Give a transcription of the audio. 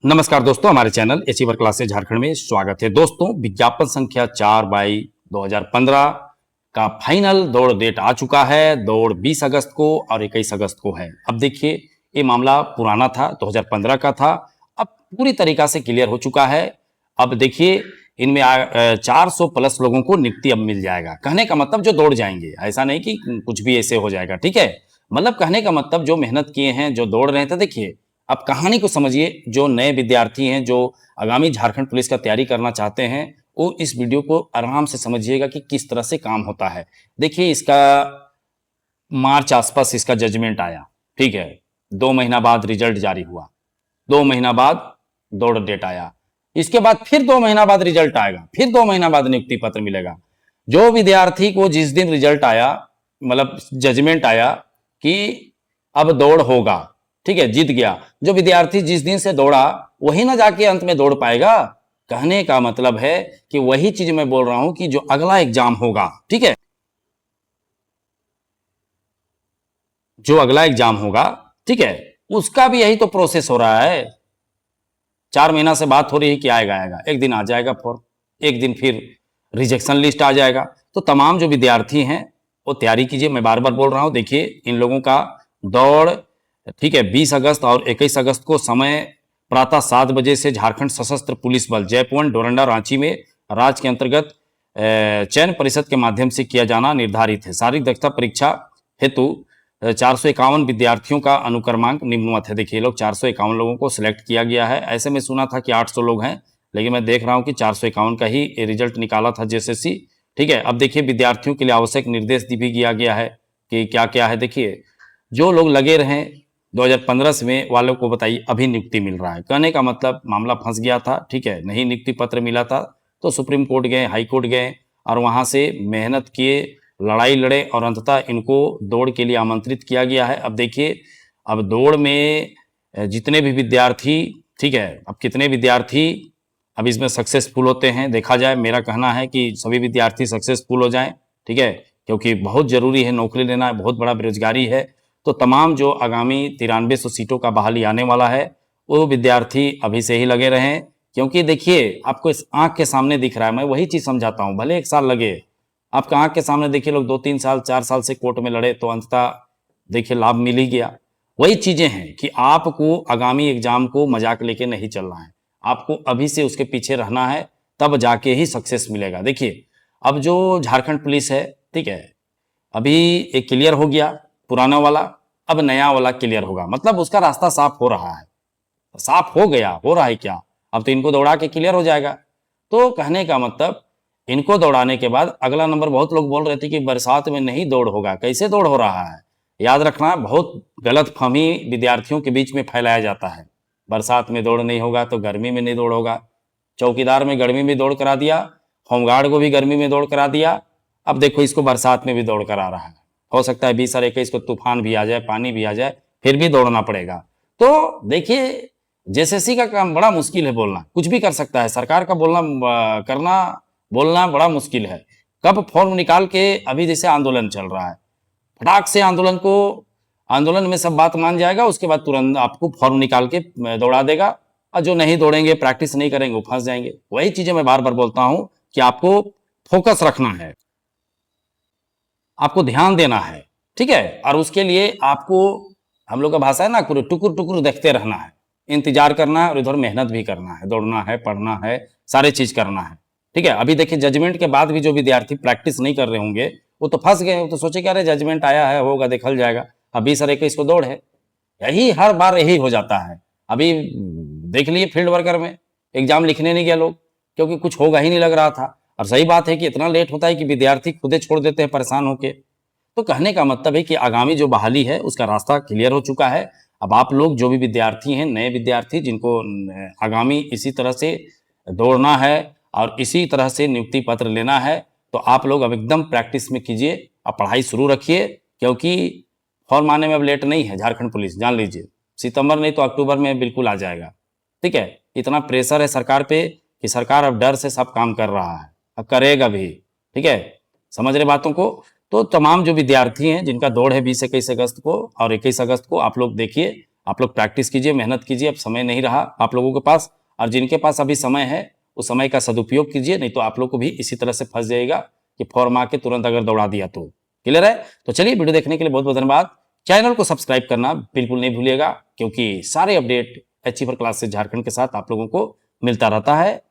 नमस्कार दोस्तों, हमारे चैनल अचीवर क्लासेस झारखंड में स्वागत है। दोस्तों, विज्ञापन संख्या 4/2015 का फाइनल दौड़ डेट आ चुका है। दौड़ 20 अगस्त को और 21 अगस्त को है। अब देखिए, ये मामला पुराना था, 2015 का था, अब पूरी तरीका से क्लियर हो चुका है। अब देखिए, इनमें 400 प्लस लोगों को नियुक्ति अब मिल जाएगा। कहने का मतलब जो दौड़ जाएंगे, ऐसा नहीं कि कुछ भी ऐसे हो जाएगा, ठीक है। मतलब कहने का मतलब जो मेहनत किए हैं, जो दौड़ रहे थे। देखिए, अब कहानी को समझिए। जो नए विद्यार्थी हैं, जो आगामी झारखंड पुलिस का तैयारी करना चाहते हैं, वो इस वीडियो को आराम से समझिएगा कि किस तरह से काम होता है। देखिए, इसका मार्च आसपास इसका जजमेंट आया, ठीक है। 2 महीना बाद रिजल्ट जारी हुआ, 2 महीना बाद दौड़ डेट आया, इसके बाद फिर 2 महीना बाद रिजल्ट आएगा, फिर 2 महीना बाद नियुक्ति पत्र मिलेगा। जो विद्यार्थी को जिस दिन रिजल्ट आया, मतलब जजमेंट आया कि अब दौड़ होगा, ठीक है, जीत गया, जो विद्यार्थी जिस दिन से दौड़ा वही ना जाके अंत में दौड़ पाएगा। कहने का मतलब है कि वही चीज मैं बोल रहा हूं कि जो अगला एग्जाम होगा, ठीक है, जो अगला एग्जाम होगा, ठीक है, उसका भी यही तो प्रोसेस हो रहा है। 4 महीना से बात हो रही है कि आएगा आएगा, एक दिन आ जाएगा फॉर्म, एक दिन फिर रिजेक्शन लिस्ट आ जाएगा। तो तमाम जो विद्यार्थी हैं वो तैयारी कीजिए। मैं बार बार बोल रहा हूं, देखिए इन लोगों का दौड़, ठीक है, 20 अगस्त और 21 अगस्त को समय प्रातः 7 बजे से झारखंड सशस्त्र पुलिस बल जयपुर डोरंडा रांची में राज्य के अंतर्गत चयन परिषद के माध्यम से किया जाना निर्धारित है। शारीरिक दक्षता परीक्षा हेतु 451 विद्यार्थियों का अनुक्रमांक निम्नवत है। देखिए, लोग 451 लोगों को सिलेक्ट किया गया है। ऐसे में सुना था कि 800 लोग हैं, लेकिन मैं देख रहा हूं कि 451 का ही रिजल्ट निकाला था जेएसएससी, ठीक है। अब देखिए, विद्यार्थियों के लिए आवश्यक निर्देश भी दिया गया है कि क्या क्या है। देखिए, जो लोग लगे रहे 2015 में वालों को बताइए अभी नियुक्ति मिल रहा है। कहने का मतलब मामला फंस गया था, ठीक है, नहीं नियुक्ति पत्र मिला था तो सुप्रीम कोर्ट गए, हाई कोर्ट गए और वहां से मेहनत किए, लड़ाई लड़े और अंततः इनको दौड़ के लिए आमंत्रित किया गया है। अब देखिए, अब दौड़ में जितने भी विद्यार्थी, ठीक है, अब कितने विद्यार्थी अब इसमें सक्सेसफुल होते हैं देखा जाए। मेरा कहना है कि सभी विद्यार्थी सक्सेसफुल हो जाएं, ठीक है, क्योंकि बहुत जरूरी है, नौकरी लेना है, बहुत बड़ा बेरोजगारी है। तो तमाम जो आगामी 9300 सीटों का बहाली आने वाला है, वो विद्यार्थी अभी से ही लगे रहें। क्योंकि देखिए, आपको इस आंख के सामने दिख रहा है, मैं वही चीज समझाता हूं, भले 1 साल लगे, आपका आंख के सामने देखिए, लोग 2-3 साल 4 साल से कोर्ट में लड़े तो अंततः देखिए लाभ मिल ही गया। वही चीजें हैं कि आपको आगामी एग्जाम को मजाक लेके नहीं चलना है, आपको अभी से उसके पीछे रहना है, तब जाके ही सक्सेस मिलेगा। देखिए, अब जो झारखंड पुलिस है, ठीक है, अभी एक क्लियर हो गया पुराना वाला, अब नया वाला क्लियर होगा, मतलब उसका रास्ता साफ हो रहा है, साफ हो गया, हो रहा है क्या, अब तो इनको दौड़ा के क्लियर हो जाएगा। तो कहने का मतलब, इनको दौड़ाने के बाद अगला नंबर, बहुत लोग बोल रहे थे कि बरसात में नहीं दौड़ होगा, कैसे दौड़ हो रहा है। याद रखना, बहुत गलत फहमी विद्यार्थियों के बीच में फैलाया जाता है। बरसात में दौड़ नहीं होगा तो गर्मी में नहीं दौड़ होगा। चौकीदार में गर्मी में दौड़ करा दिया, होमगार्ड को भी गर्मी में दौड़ करा दिया, अब देखो इसको बरसात में भी दौड़ करा रहा है। हो सकता है 20 और 21 को तूफान भी आ जाए, पानी भी आ जाए, फिर भी दौड़ना पड़ेगा। तो देखिए, जेएसएससी का काम बड़ा मुश्किल है, बोलना कुछ भी कर सकता है, सरकार का बोलना करना बोलना बड़ा मुश्किल है। कब फॉर्म निकाल के, अभी जैसे आंदोलन चल रहा है, फटाक से आंदोलन में सब बात मान जाएगा, उसके बाद तुरंत आपको फॉर्म निकाल के दौड़ा देगा, और जो नहीं दौड़ेंगे, प्रैक्टिस नहीं करेंगे, वो फंस जाएंगे। वही चीजें मैं बार बार बोलता हूं कि आपको फोकस रखना है, आपको ध्यान देना है, ठीक है, और उसके लिए आपको, हम लोग का भाषा है ना, टुकुर टुकुर देखते रहना है, इंतजार करना है और इधर मेहनत भी करना है, दौड़ना है, पढ़ना है, सारे चीज करना है, ठीक है। अभी देखिए, जजमेंट के बाद भी जो विद्यार्थी प्रैक्टिस नहीं कर रहे होंगे, वो तो फंस गए, वो तो सोचे कि अरे जजमेंट आया है, होगा, देखल जाएगा, अब 20 और 21 को दौड़ है। यही हर बार यही हो जाता है। अभी देख लिए फील्ड वर्कर में, एग्जाम लिखने नहीं गए लोग, क्योंकि कुछ होगा ही नहीं लग रहा था। और सही बात है कि इतना लेट होता है कि विद्यार्थी खुदे छोड़ देते हैं परेशान होके। तो कहने का मतलब है कि आगामी जो बहाली है उसका रास्ता क्लियर हो चुका है। अब आप लोग जो भी विद्यार्थी हैं, नए विद्यार्थी, जिनको आगामी इसी तरह से दौड़ना है और इसी तरह से नियुक्ति पत्र लेना है, तो आप लोग अब एकदम प्रैक्टिस में कीजिए और पढ़ाई शुरू रखिए, क्योंकि फॉर्म आने में अब लेट नहीं है। झारखंड पुलिस जान लीजिए, सितंबर नहीं तो अक्टूबर में बिल्कुल आ जाएगा, ठीक है। इतना प्रेशर है सरकार पे कि सरकार अब डर से सब काम कर रहा है, अब करेगा भी, ठीक है, समझ रहे बातों को। तो तमाम जो विद्यार्थी हैं जिनका दौड़ है 20-21 अगस्त को और 21 अगस्त को, आप लोग देखिए आप लोग प्रैक्टिस कीजिए, मेहनत कीजिए। अब समय नहीं रहा आप लोगों के पास, और जिनके पास अभी समय है उस समय का सदुपयोग कीजिए, नहीं तो आप लोग को भी इसी तरह से फंस जाएगा कि फॉर्म आके तुरंत अगर दौड़ा दिया तो। क्लियर है? तो चलिए, वीडियो देखने के लिए बहुत बहुत धन्यवाद। चैनल को सब्सक्राइब करना बिल्कुल नहीं भूलिएगा, क्योंकि सारे अपडेट अचीवर क्लासेस झारखंड के साथ आप लोगों को मिलता रहता है।